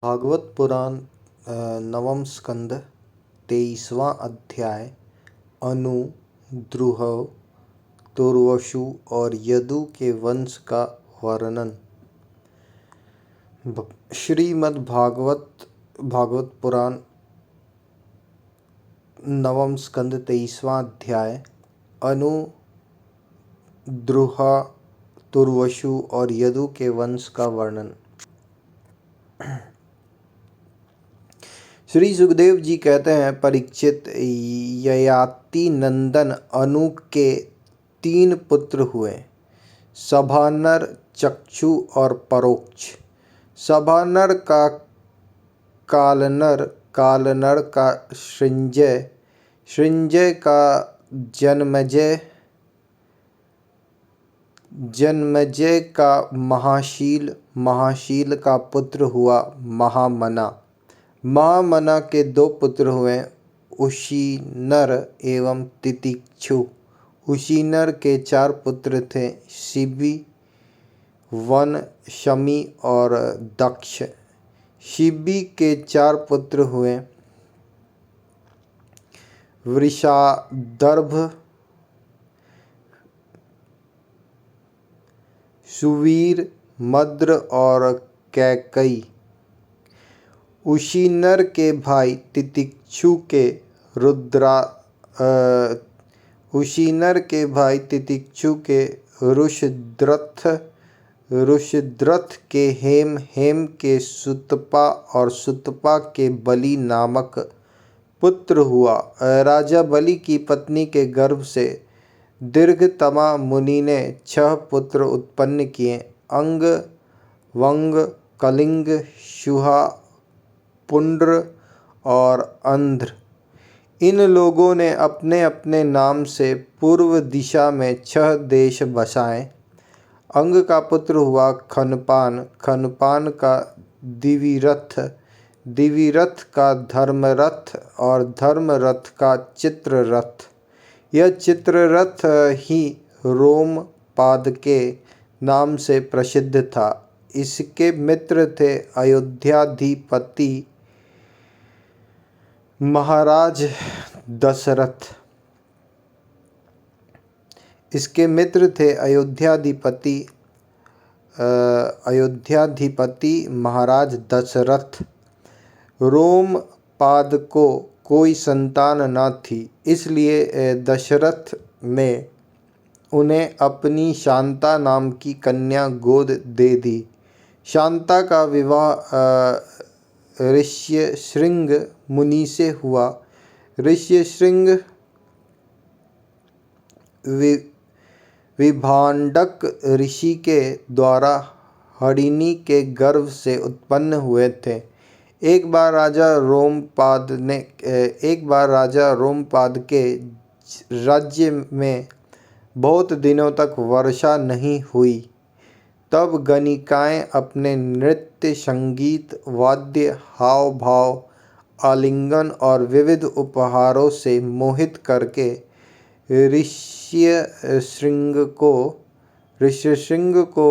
भागवत पुराण नवम स्कंद 23वां अध्याय। अनु, द्रुह, तुर्वसु और यदु के वंश का वर्णन। भागवत पुराण नवम स्कंद 23वां अध्याय। अनु, द्रुह, तुर्वसु और यदु के वंश का वर्णन। श्री सुखदेव जी कहते हैं, परीक्षित, ययाति नंदन अनु के 3 पुत्र हुए, सभानर, चक्षु और परोक्ष। सभानर का कालनर, कालनर का सृंजय, सृंजय का जन्मजय, जन्मजय का महाशील, महाशील का पुत्र हुआ महामना। महामना के 2 पुत्र हुए, उशीनर एवं तितिक्षु। उशीनर के 4 पुत्र थे, शिबी, वन, शमी और दक्ष। शिबी के 4 पुत्र हुए, वृषादर्भ, सुवीर, मद्र और कैकई। उशीनर के भाई तितिक्षु के उशीनर के भाई तितिक्षु के रुषद्रथ, रुषद्रथ के हेम, हेम के सुतपा और सुतपा के बलि नामक पुत्र हुआ। राजा बलि की पत्नी के गर्भ से दीर्घतमा मुनि ने 6 पुत्र उत्पन्न किए, अंग, वंग, कलिंग, शुहा, पुंड्र और अंध्र। इन लोगों ने अपने अपने नाम से पूर्व दिशा में 6 देश बसाए। अंग का पुत्र हुआ खनपान, खनपान का दिविरथ, दिविरथ का धर्मरथ और धर्मरथ का चित्ररथ। यह चित्ररथ ही रोमपाद के नाम से प्रसिद्ध था। इसके मित्र थे अयोध्याधिपति महाराज दशरथ। इसके मित्र थे अयोध्याधिपति महाराज दशरथ। रोमपाद को कोई संतान न थी, इसलिए दशरथ ने उन्हें अपनी शांता नाम की कन्या गोद दे दी। शांता का विवाह ऋष्यशृंग मुनि से हुआ। ऋष्यशृंग विभांडक ऋषि के द्वारा हरिणी के गर्भ से उत्पन्न हुए थे। एक बार राजा रोमपाद के राज्य में बहुत दिनों तक वर्षा नहीं हुई। तब गणिकाएं अपने नृत्य, संगीत, वाद्य, हाव भाव, आलिंगन और विविध उपहारों से मोहित करके ऋष्यशृंग को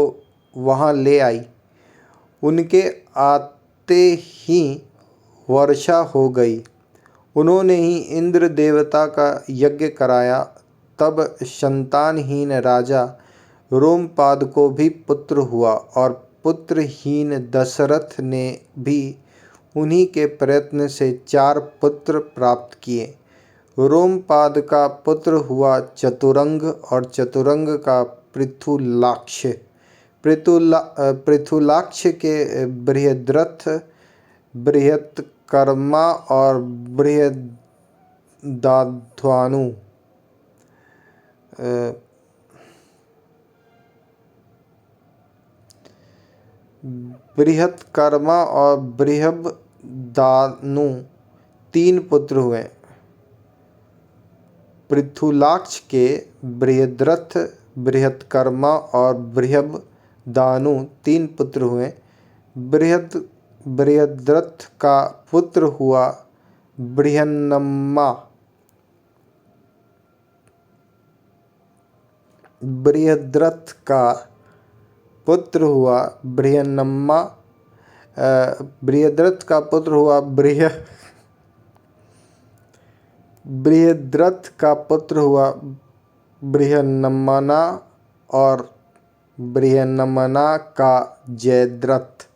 वहां ले आई। उनके आते ही वर्षा हो गई। उन्होंने ही इंद्र देवता का यज्ञ कराया। तब संतानहीन राजा रोमपाद को भी पुत्र हुआ और पुत्रहीन दशरथ ने भी उन्हीं के प्रयत्न से 4 पुत्र प्राप्त किए। रोमपाद का पुत्र हुआ चतुरंग और चतुरंग का पृथुलाक्ष। पृथुलाक्ष के बृहद्रथ, बृहत्कर्मा और बृहदाध्वानु। बृहत्कर्मा और बृहदानु 3 पुत्र हुए। पृथुलाक्ष के बृहद्रथ, बृहत्कर्मा और बृहदानु 3 पुत्र हुए। बृहद्रथ का पुत्र हुआ बृहन्नमा। बृहद्रथ का पुत्र हुआ बृहन्नमा। बृहद्रथ का पुत्र हुआ बृहद्रथ का पुत्र हुआ बृहन्नमना और बृहन्नमना का जयद्रथ।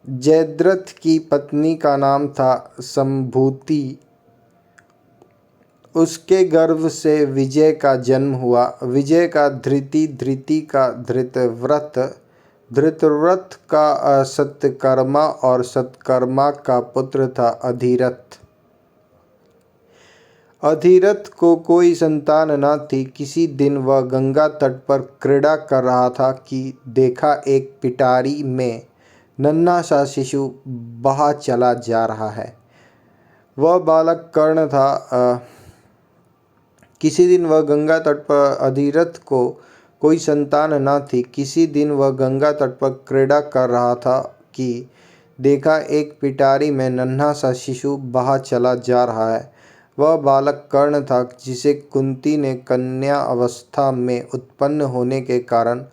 जयद्रथ की पत्नी का नाम था संभूति। उसके गर्भ से विजय का जन्म हुआ। विजय का धृति, धृति का धृतव्रत, धृतव्रत का सत्यकर्मा और सत्यकर्मा का पुत्र था अधिरथ। अधिरथ को कोई संतान न थी। किसी दिन वह गंगा तट पर क्रीड़ा कर रहा था कि देखा एक पिटारी में नन्हा सा शिशु बहा चला जा रहा है। वह बालक कर्ण था। किसी दिन वह गंगा तट पर अधिरथ को कोई संतान न थी। किसी दिन वह गंगा तट पर क्रीड़ा कर रहा था कि देखा एक पिटारी में नन्हा सा शिशु बहा चला जा रहा है। वह बालक कर्ण था, जिसे कुंती ने कन्या अवस्था में उत्पन्न होने के कारण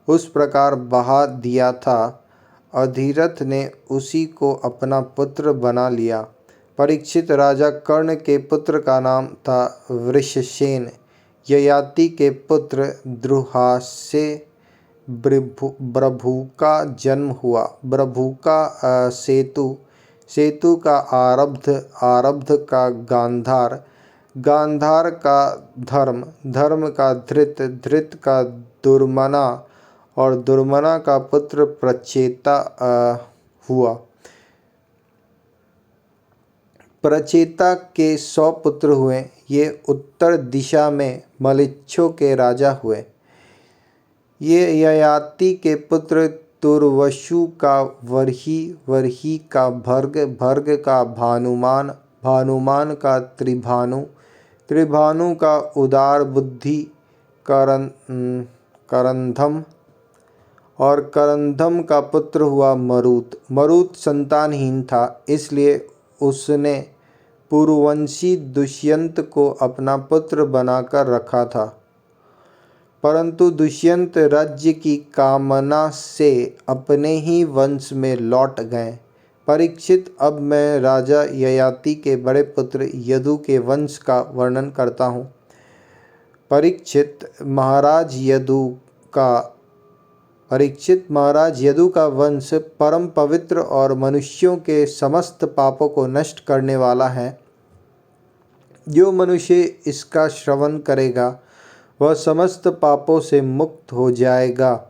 उस प्रकार बहा दिया था। अधिरथ ने उसी को अपना पुत्र बना लिया। परीक्षित राजा कर्ण के पुत्र का नाम था वृषसेन। ययाति के पुत्र द्रुहा से ब्रभु का जन्म हुआ। ब्रभु का सेतु, सेतु का आरब्ध, आरब्ध का गांधार, गांधार का धर्म, धर्म का धृत, धृत का दुर्मना और दुर्मना का पुत्र प्रचेता हुआ। प्रचेता के 100 पुत्र हुए। ये उत्तर दिशा में मलिच्छों के राजा हुए। ये ययाति के पुत्र तुर्वसु का वर्ही, वर्ही का भर्ग, भर्ग का भानुमान, भानुमान का त्रिभानु, त्रिभानु का उदार बुद्धि करंधम और करंधम का पुत्र हुआ मरुत। मरुत संतानहीन था, इसलिए उसने पुरुवंशी दुष्यंत को अपना पुत्र बनाकर रखा था। परंतु दुष्यंत राज्य की कामना से अपने ही वंश में लौट गए। परीक्षित, अब मैं राजा ययाति के बड़े पुत्र यदु के वंश का वर्णन करता हूँ। परीक्षित महाराज यदु का वंश परम पवित्र और मनुष्यों के समस्त पापों को नष्ट करने वाला है। जो मनुष्य इसका श्रवण करेगा वह समस्त पापों से मुक्त हो जाएगा।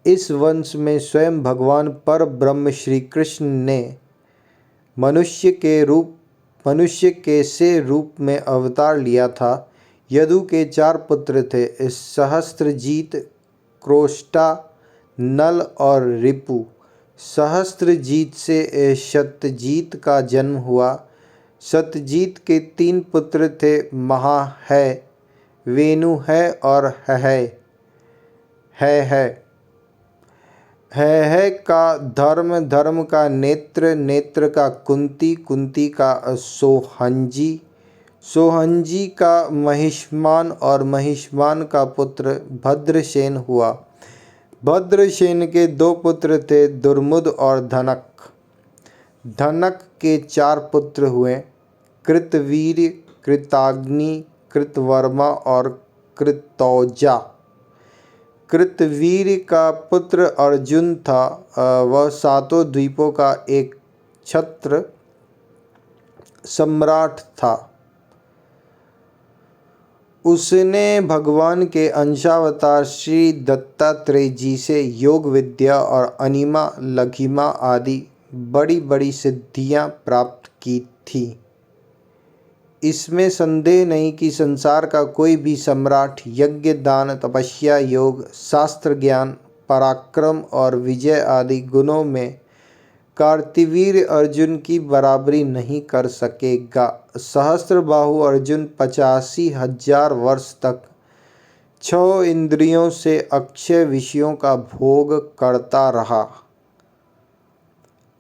इस वंश में स्वयं भगवान पर ब्रह्म श्री कृष्ण ने मनुष्य के से रूप में अवतार लिया था। यदु के 4 पुत्र थे, सहस्त्रजीत, क्रोष्टा, नल और रिपु। सहस्त्रजीत से सत्यजीत का जन्म हुआ। सत्यजीत के 3 पुत्र थे, महा है, वेनु है और है का धर्म, धर्म का नेत्र, नेत्र का कुंती, कुंती का सोहंजी, सोहंजी का महिष्मान और महिष्मान का पुत्र भद्रसेन हुआ। भद्रसेन के 2 पुत्र थे, दुर्मुद और धनक। धनक के 4 पुत्र हुए, कृतवीर, कृताग्नि, कृतवर्मा और कृतौजा। कृतवीर का पुत्र अर्जुन था। वह 7 द्वीपों का एक छत्र सम्राट था। उसने भगवान के अंशावतार श्री दत्तात्रेय जी से योग विद्या और अनिमा, लघिमा आदि बड़ी बड़ी सिद्धियां प्राप्त की थी। इसमें संदेह नहीं कि संसार का कोई भी सम्राट यज्ञ, दान, तपस्या, योग, शास्त्र ज्ञान, पराक्रम और विजय आदि गुणों में कार्तिवीर अर्जुन की बराबरी नहीं कर सकेगा। सहस्त्रबाहु अर्जुन 85,000 वर्ष तक 6 इंद्रियों से अक्षय विषयों का भोग करता रहा।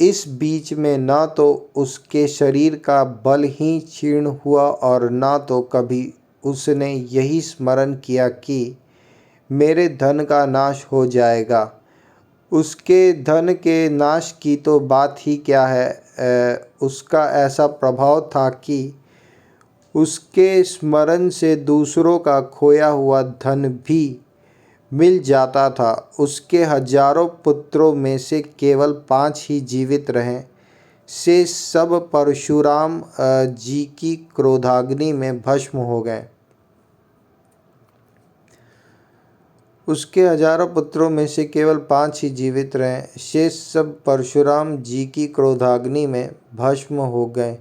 इस बीच में न तो उसके शरीर का बल ही क्षीण हुआ और न तो कभी उसने यही स्मरण किया कि मेरे धन का नाश हो जाएगा। उसके धन के नाश की तो बात ही क्या है, उसका ऐसा प्रभाव था कि उसके स्मरण से दूसरों का खोया हुआ धन भी मिल जाता था। उसके हजारों पुत्रों में से केवल 5 ही जीवित रहे। से सब परशुराम जी की क्रोधाग्नि में भस्म हो गए। उसके हजारों पुत्रों में से केवल 5 ही जीवित रहे। शेष सब परशुराम जी की क्रोधाग्नि में भस्म हो गए।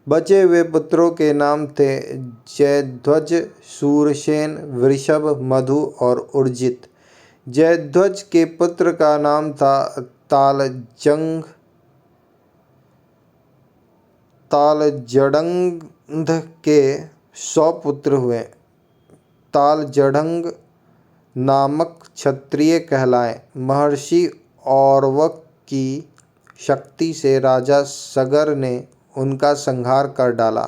बचे हुए पुत्रों के नाम थे जयध्वज, सूरसेन, वृषभ, मधु और उर्जित। जयध्वज के पुत्र का नाम था तालजंग। तालजड़ंग के 100 पुत्र हुए। तालजड़ंग नामक क्षत्रिय कहलाए। महर्षि औरवक की शक्ति से राजा सगर ने उनका संहार कर डाला।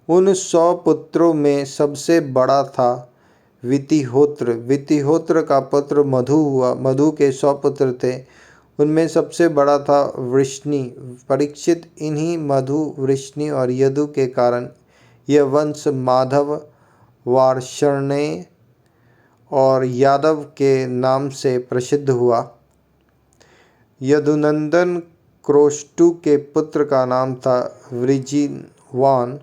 उन 100 पुत्रों में सबसे बड़ा था वितिहोत्र। वितिहोत्र का पुत्र मधु हुआ। मधु के 100 पुत्र थे, उनमें सबसे बड़ा था वृष्णि। परीक्षित इन्हीं मधु, वृष्णि और यदु के कारण यह वंश माधव, वार्ष्णेय और यादव के नाम से प्रसिद्ध हुआ। यदुनंदन क्रोष्टु के पुत्र का नाम था वृजिनवान।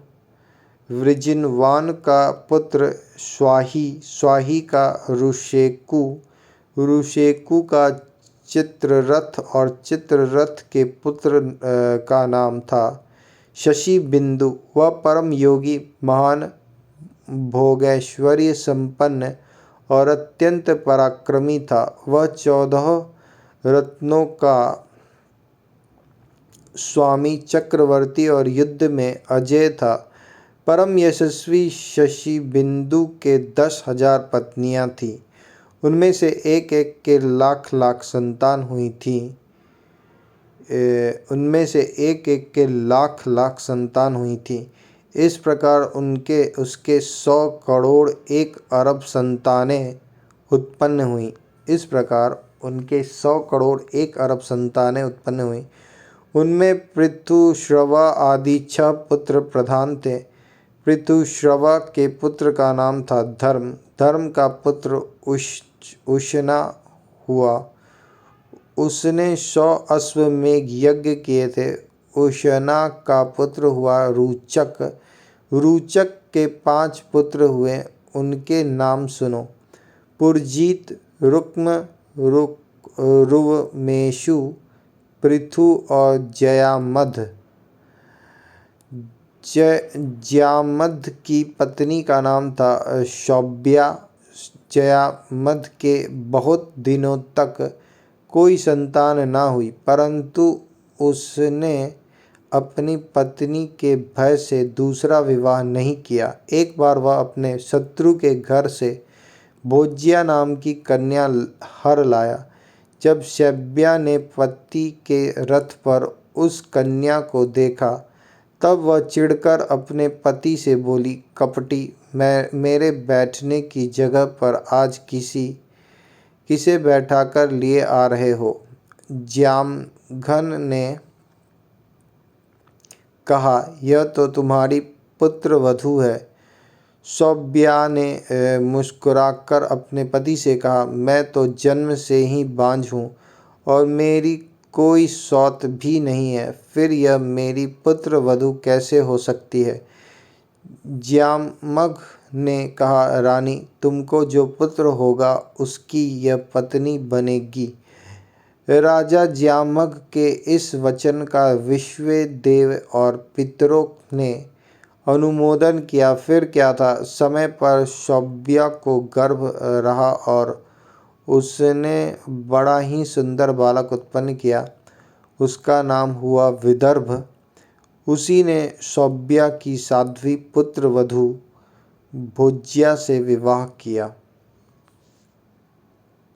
वृजिनवान का पुत्र स्वाही, स्वाही का ऋषेकु, ऋषेकु का चित्ररथ और चित्ररथ के पुत्र का नाम था शशि बिंदु। वह परम योगी, महान, भोगैश्वर्य संपन्न और अत्यंत पराक्रमी था। वह 14 रत्नों का स्वामी, चक्रवर्ती और युद्ध में अजेय था। परम यशस्वी शशि बिंदु के 10,000 पत्नियां थीं। उनमें से एक एक के लाख लाख संतान हुई थी। उनमें से एक एक के लाख लाख संतान हुई थी। इस प्रकार उसके 100 करोड़ 1 अरब संतानें उत्पन्न हुई। इस प्रकार उनके 100 करोड़ 1 अरब संतानें उत्पन्न हुई। उनमें पृथुश्रवा आदि 6 पुत्र प्रधान थे। पृथुश्रवा के पुत्र का नाम था धर्म। धर्म का पुत्र उशना हुआ। उसने 100 अश्वमेघ यज्ञ किए थे। उशना का पुत्र हुआ रुचक। रुचक के 5 पुत्र हुए, उनके नाम सुनो: पुरजीत, रुक्म, रुवमेशु, पृथु और जयामध। जयामध की पत्नी का नाम था शौब्या। जयामध के बहुत दिनों तक कोई संतान न हुई, परंतु उसने अपनी पत्नी के भय से दूसरा विवाह नहीं किया। एक बार वह अपने शत्रु के घर से भोज्या नाम की कन्या हर लाया। जब शैब्या ने पति के रथ पर उस कन्या को देखा, तब वह चिढ़कर अपने पति से बोली, कपटी, मेरे बैठने की जगह पर आज किसे बैठाकर लिए आ रहे हो? जामघन ने कहा, यह तो तुम्हारी पुत्रवधू है। शौब्या ने मुस्कुराकर अपने पति से कहा, मैं तो जन्म से ही बांझ हूँ और मेरी कोई सौत भी नहीं है, फिर यह मेरी पुत्रवधू कैसे हो सकती है? ज्यामघ ने कहा, रानी, तुमको जो पुत्र होगा उसकी यह पत्नी बनेगी। राजा ज्यामघ के इस वचन का विश्वदेव और पितरों ने अनुमोदन किया। फिर क्या था, समय पर शौब्या को गर्भ रहा और उसने बड़ा ही सुंदर बालक उत्पन्न किया। उसका नाम हुआ विदर्भ। उसी ने शौब्या की साध्वी पुत्रवधू भोज्या से विवाह किया।